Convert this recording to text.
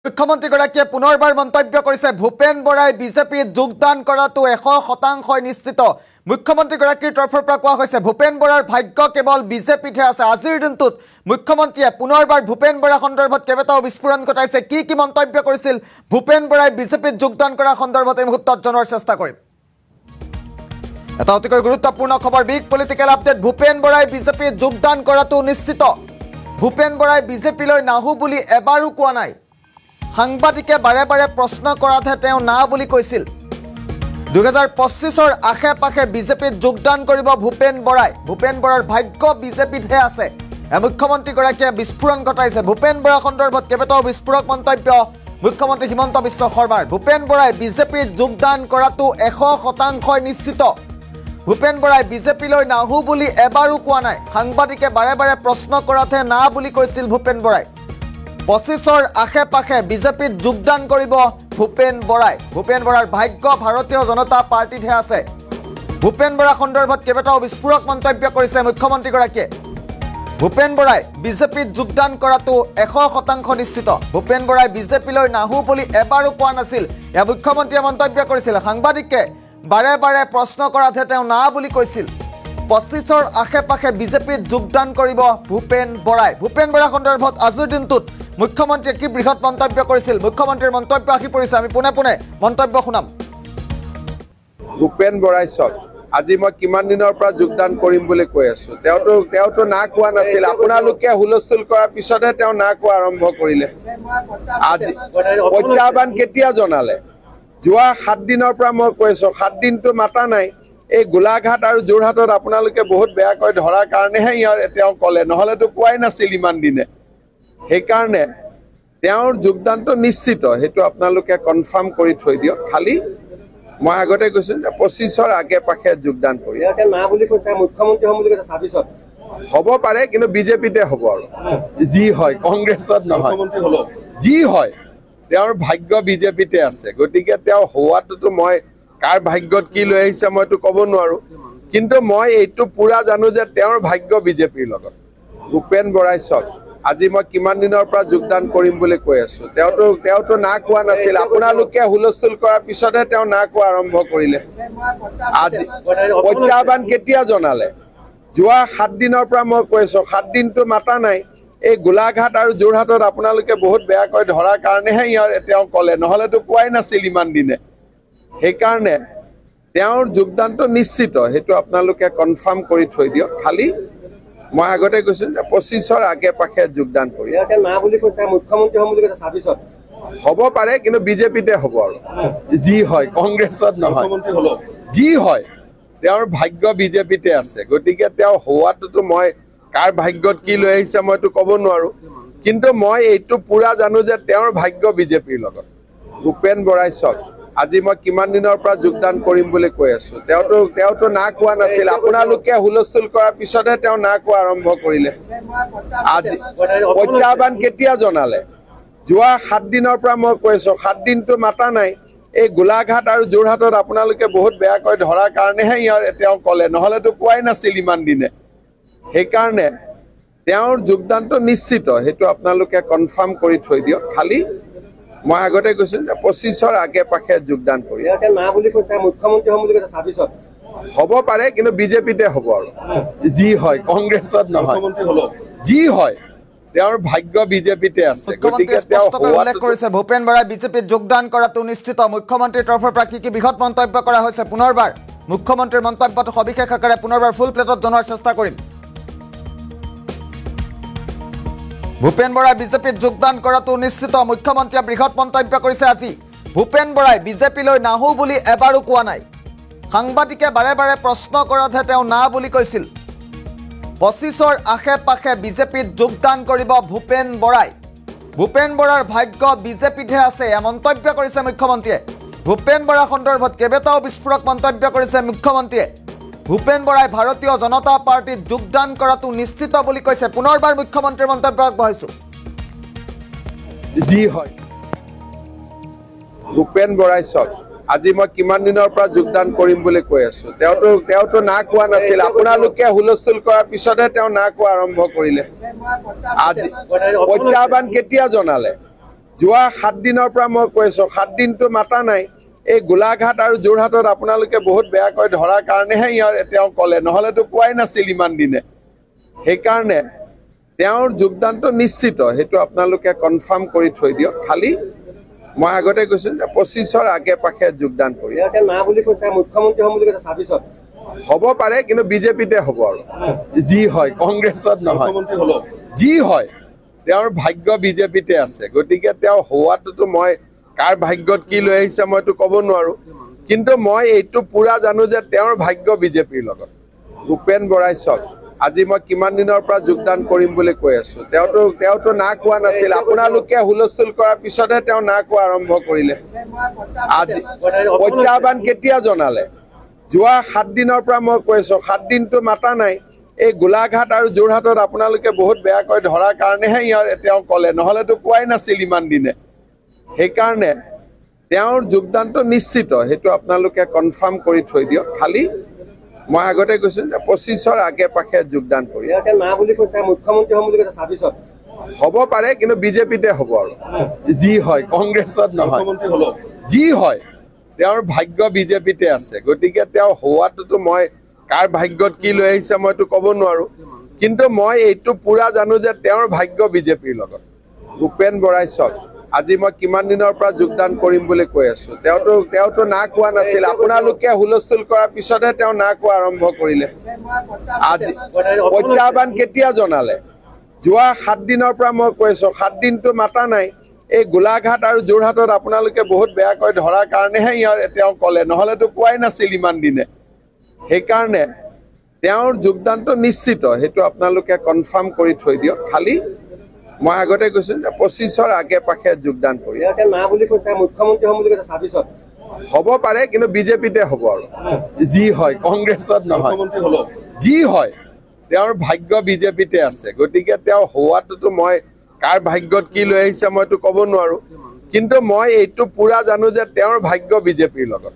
মুখ্যমন্ত্ৰীগৰাকীয়ে পুনৰবাৰ মন্তব্য কৰিছে ভূপেন বৰাই বিজেপিত যোগদান কৰাটো 100% নিশ্চিত। মুখ্যমন্ত্ৰীগৰাকীৰ তৰফৰ পৰা কোৱা হৈছে ভূপেন বৰাৰ ভাগ্য কেৱল বিজেপিতহে আছে। আজিৰ দিনটোত মুখ্যমন্ত্ৰীয়ে পুনৰবাৰ ভূপেন বৰা সন্দৰ্ভত কেইবাটাও বিস্ফোৰণ ঘটাইছে। কি মন্তব্য কৰিছিল ভূপেন বৰাই বিজেপিত যোগদান কৰা সন্দৰ্ভত এই মুহূৰ্তত জনোৱাৰ চেষ্টা কৰিম। এটা অতিকৈ গুৰুত্বপূৰ্ণ খবৰ, বিগ পলিটিকেল আপডেট। ভূপেন বৰাই বিজেপিত যোগদান কৰাটো নিশ্চিত। ভূপেন বৰাই বিজেপিলৈ নাহো বুলি এবাৰো কোৱা নাই। সাংবাদিকে বাৰে বাৰে প্ৰশ্ন কৰাতহে তেওঁ না বুলি কৈছিল। 2025 আশে পাশে বিজেপিত যোগদান কৰিব ভূপেন বৰাই। ভূপেন বৰাৰ ভাগ্য বিজেপিতহে আছে। মুখ্যমন্ত্ৰীগৰাকীয়ে বিস্ফোৰণ ঘটাইছে। ভূপেন বৰা সন্দৰ্ভত কেইবাটাও বিস্ফোৰক মন্তব্য মুখ্যমন্ত্ৰী হিমন্ত বিশ্ব শৰ্মাৰ। ভূপেন বৰাই বিজেপিত যোগদান কৰাটো 100% নিশ্চিত। ভূপেন বৰাই বিজেপিলৈ নাহো বুলি এবাৰো কোৱা নাই। সাংবাদিকে বাৰে বাৰে প্ৰশ্ন কৰাতহে না বুলি কৈছিল ভূপেন বৰাই। 25 আশে পাশে বিজেপিত যোগদান কৰিব ভূপেন বৰাই। ভূপেন বৰাৰ ভাগ্য ভাৰতীয় জনতা পাৰ্টিতহে আছে। ভূপেন বৰা সন্দৰ্ভত কেইবাটাও বিস্ফোৰক মন্তব্য কৰিছে মুখ্যমন্ত্ৰীগৰাকীয়ে। ভূপেন বৰাই বিজেপিত যোগদান কৰাটো 100% নিশ্চিত। ভূপেন বৰাই বিজেপিলৈ নাহো বুলি এবাৰো কোৱা নাছিল। এয়া মুখ্যমন্ত্ৰীয়ে মন্তব্য কৰিছিল। সাংবাদিকে বাৰে বাৰে প্ৰশ্ন কৰাতহে তেওঁ না বুলি কৈছিল। 25 আশে পাশে বিজেপিত যোগদান কৰিব ভূপেন বৰাই। ভূপেন বৰা সন্দৰ্ভত আজিৰ দিনটোত মুখ্যমন্ত্ৰীয়ে কি বৃহৎ মন্তব্য কৰিছিল, মুখ্যমন্ত্ৰীৰ মন্তব্য আহি পৰিছে। আমি পোনে পোনে মন্তব্য শুনাম। ভূপেন বৰাই চাওক, আজি মই কিমান দিনৰ পৰা যোগদান কৰিম বুলি কৈ আছো। তেওঁতো না কোৱা নাছিল। আপোনালোকে হুলস্থুল কৰাৰ পিছতহে তেওঁ না কোৱা আৰম্ভ কৰিলে। আজি প্ৰত্যাহ্বান কেতিয়া জনালে? যোৱা 7 দিনৰ পৰা মই কৈ আছো। 7 দিনটো মাতা নাই। এই গোলাঘাট আৰু যোৰহাটত আপোনালোকে বহুত বেয়াকৈ ধৰাৰ কাৰণেহে তেওঁ ক'লে, নহ'লেতো কোৱাই নাছিল ইমান দিনে। সেইকাৰণে তেওঁৰ যোগদানটো নিশ্চিত, সেইটো আপোনালোকে কনফাৰ্ম কৰি থৈ দিয়ক। খালি মই আগতে কৈছো যে 25 আগে পাশে যোগদান কৰি হ'ব পাৰে, কিন্তু বিজেপিতে হ'ব আৰু যি হয়, কংগ্ৰেছত নহয়। যি হয় তেওঁৰ ভাগ্য বিজেপিতে আছে। গতিকে তেওঁ হোৱাটোতো মই কাৰ ভাগ্যত কি লৈ আহিছে মইতো ক'ব নোৱাৰো, কিন্তু মই এইটো পুৰা জানো যে তেওঁৰ ভাগ্য বিজেপিৰ লগত। ভূপেন বৰাই চাওক, আজি মই কিমান দিনৰ পৰা যোগদান কৰিম বুলি কৈ আছো। তেওঁতো না কোৱা নাছিল। আপোনালোকে হুলস্থুল কৰাৰ পিছতহে তেওঁ না কোৱা আৰম্ভ কৰিলে। আজি প্ৰত্যাহ্বান কেতিয়া জনালে? যোৱা 7 দিনৰ পৰা মই কৈ আছো। 7 দিনটো মাতা নাই। এই গোলাঘাট আৰু যোৰহাটত আপোনালোকে বহুত বেয়াকৈ ধৰাৰ কাৰণেহে তেওঁ ক'লে, নহ'লেতো কোৱাই নাছিল ইমান দিনে। সেইকাৰণে তেওঁৰ যোগদানটো নিশ্চিত, সেইটো আপোনালোকে কনফাৰ্ম কৰি থৈ দিয়ক। খালি মই আগতে কৈছো যে 25 আগে পাশে যোগদান কৰি হ'ব পাৰে, কিন্তু বিজেপিতে হ'ব আৰু যি হয়, কংগ্ৰেছত নহয়। যি হয় তেওঁৰ ভাগ্য বিজেপিতে আছে। গতিকে তেওঁ হোৱাটোতো মই কাৰ ভাগ্যত কি লৈ আহিছে মইতো ক'ব নোৱাৰো, কিন্তু মই এইটো পুৰা জানো যে তেওঁৰ ভাগ্য বিজেপিৰ লগত। ভূপেন বৰাই চাওক, আজি মই কিমান দিনৰ পৰা যোগদান কৰিম বুলি কৈ আছো। তেওঁতো না কোৱা নাছিল। আপোনালোকে হুলস্থুল কৰাৰ পিছতহে তেওঁ না কোৱা আৰম্ভ কৰিলে। আজি প্ৰত্যাহ্বান কেতিয়া জনালে? যোৱা 7 দিনৰ পৰা মই কৈ আছো। 7 দিনটো মাতা নাই। এই গোলাঘাট আৰু যোৰহাটত আপোনালোকে বহুত বেয়াকৈ ধৰাৰ কাৰণেহে তেওঁ ক'লে, নহ'লেতো কোৱাই নাছিল ইমান দিনে। সেইকাৰণে তেওঁৰ যোগদানটো নিশ্চিত, সেইটো আপোনালোকে কনফাৰ্ম কৰি থৈ দিয়ক। খালি মই আগতে কৈছো যে 25 আগে পাশে যোগদান কৰি হ'ব পাৰে, কিন্তু বিজেপিতে হ'ব আৰু যি হয়, কংগ্ৰেছত নহয়। যি হয় তেওঁৰ ভাগ্য বিজেপিতে আছে। গতিকে তেওঁ উল্লেখ কৰিছে ভূপেন বৰাই বিজেপিত যোগদান কৰাটো নিশ্চিত। মুখ্যমন্ত্ৰীৰ তৰফৰ পৰা কি বৃহৎ মন্তব্য কৰা হৈছে পুনৰবাৰ মুখ্যমন্ত্ৰীৰ মন্তব্যটো সবিশেষ আকাৰে পুনৰবাৰ ফুল প্লেটত জনোৱাৰ চেষ্টা কৰিম। ভূপেন বৰাই বিজেপিত যোগদান কৰাটো নিশ্চিত। মুখ্যমন্ত্ৰীয়ে বৃহৎ মন্তব্য কৰিছে আজি। ভূপেন বৰাই বিজেপিলৈ নাহো বুলি এবাৰো কোৱা নাই। সাংবাদিকে বাৰে বাৰে প্ৰশ্ন কৰাতহে তেওঁ না বুলি কৈছিল। 25 আশে পাশে বিজেপিত যোগদান কৰিব ভূপেন বৰাই। ভূপেন বৰাৰ ভাগ্য বিজেপিতহে আছে, এয়া মন্তব্য কৰিছে মুখ্যমন্ত্ৰীয়ে। ভূপেন বৰা সন্দৰ্ভত কেইবাটাও বিস্ফোৰক মন্তব্য কৰিছে মুখ্যমন্ত্ৰীয়ে। ভূপেন বৰাই ভাৰতীয় জনতা পাৰ্টিত যোগদান কৰাটো নিশ্চিত বুলি কৈছে। পুনৰবাৰ মুখ্যমন্ত্ৰীৰ মন্তব্য আগবঢ়াইছো। যি হয় ভূপেন বৰাই চাওক, আজি মই কিমান দিনৰ পৰা যোগদান কৰিম বুলি কৈ আছো। তেওঁতো না কোৱা নাছিল। আপোনালোকে হুলস্থুল কৰাৰ পিছতহে তেওঁ না কোৱা আৰম্ভ কৰিলে। আজি প্ৰত্যাহ্বান কেতিয়া জনালে? যোৱা 7 দিনৰ পৰা মই কৈ আছো 7 দিনটো মাতা নাই এই গোলাঘাট আৰু যোৰহাটত আপোনালোকে বহুত বেয়াকৈ ধৰাৰ কাৰণেহে তেওঁ ক'লে নহ'লেতো কোৱাই নাছিল ইমান দিনে সেইকাৰণে তেওঁৰ যোগদানটো নিশ্চিত সেইটো আপোনালোকে কনফাৰ্ম কৰি থৈ দিয়ক খালি মই আগতে কৈছো যে 25ৰ আগে পাখে যোগদান কৰি না বুলি কৈছে মুখ্যমন্ত্ৰী হ'ম বুলি কৈছে 26ত হ'ব পাৰে কিন্তু বিজেপিতে হ'ব আৰু যি হয় কংগ্ৰেছত নহয় যি হয় তেওঁৰ ভাগ্য বিজেপিতে আছে গতিকে তেওঁ হোৱাটোতো মই কাৰ ভাগ্যত কি লৈ আহিছে মইতো ক'ব নোৱাৰো কিন্তু মই এইটো পুৰা জানো যে তেওঁৰ ভাগ্য বিজেপিৰ লগত ভূপেন বৰাই চক আজি মই কিমান দিনৰ পৰা যোগদান কৰিম বুলি কৈ আছো তেওঁতো না কোৱা নাছিল আপোনালোকে হুলস্থুল কৰাৰ পিছতহে তেওঁ না কোৱা আৰম্ভ কৰিলে আজি প্ৰত্যাহ্বান কেতিয়া জনালে যোৱা 7 দিনৰ পৰা মই কৈ আছো 7 দিনটো মাতা নাই এই গোলাঘাট আৰু যোৰহাটত আপোনালোকে বহুত বেয়াকৈ ধৰাৰ কাৰণেহে তেওঁ ক'লে নহ'লেতো কোৱাই নাছিল ইমান দিনে সেইকাৰণে তেওঁৰ যোগদানটো নিশ্চিত সেইটো আপোনালোকে কনফাৰ্ম কৰি থৈ দিয়ক খালি মই আগতে কৈছো যে 25ৰ আগে পাখে যোগদান কৰি না বুলি কৈছে মুখ্যমন্ত্ৰী হ'ম বুলি কৈছে 26ত হ'ব পাৰে কিন্তু বিজেপিতে হ'ব আৰু যি হয় কংগ্ৰেছত নহয় যি হয় তেওঁৰ ভাগ্য বিজেপিতে আছে গতিকে তেওঁ হোৱাটোতো মই কাৰ ভাগ্যত কি লৈ আহিছে মইতো ক'ব নোৱাৰো কিন্তু মই এইটো পুৰা জানো যে তেওঁৰ ভাগ্য বিজেপিৰ লগত ভূপেন বৰাই চক আজি মই কিমান দিনৰ পৰা যোগদান কৰিম বুলি কৈ আছো তেওঁতো না কোৱা নাছিল আপোনালোকে হুলস্থুল কৰাৰ পিছতহে তেওঁ না কোৱা আৰম্ভ কৰিলে আজি প্ৰত্যাহ্বান কেতিয়া জনালে যোৱা 7 দিনৰ পৰা মই কৈ আছো 7 দিনটো মাতা নাই এই গোলাঘাট আৰু যোৰহাটত আপোনালোকে বহুত বেয়াকৈ ধৰাৰ কাৰণেহে তেওঁ ক'লে নহ'লেতো কোৱাই নাছিল ইমান দিনে সেইকাৰণে তেওঁৰ যোগদানটো নিশ্চিত সেইটো আপোনালোকে কনফাৰ্ম কৰি থৈ দিয়ক খালি মই আগতে কৈছো যে 25ৰ আগে পাখে যোগদান কৰি না বুলি কৈছে মুখ্যমন্ত্ৰী হ'ম বুলি কৈছে 26ত হ'ব পাৰে কিন্তু বিজেপিতে হ'ব আৰু যি হয় কংগ্ৰেছত নহয় যি হয় তেওঁৰ ভাগ্য বিজেপিতে আছে গতিকে তেওঁ হোৱাটোতো মই কাৰ ভাগ্যত কি লৈ আহিছে মইতো ক'ব নোৱাৰো কিন্তু মই এইটো পুৰা জানো যে তেওঁৰ ভাগ্য বিজেপিৰ লগত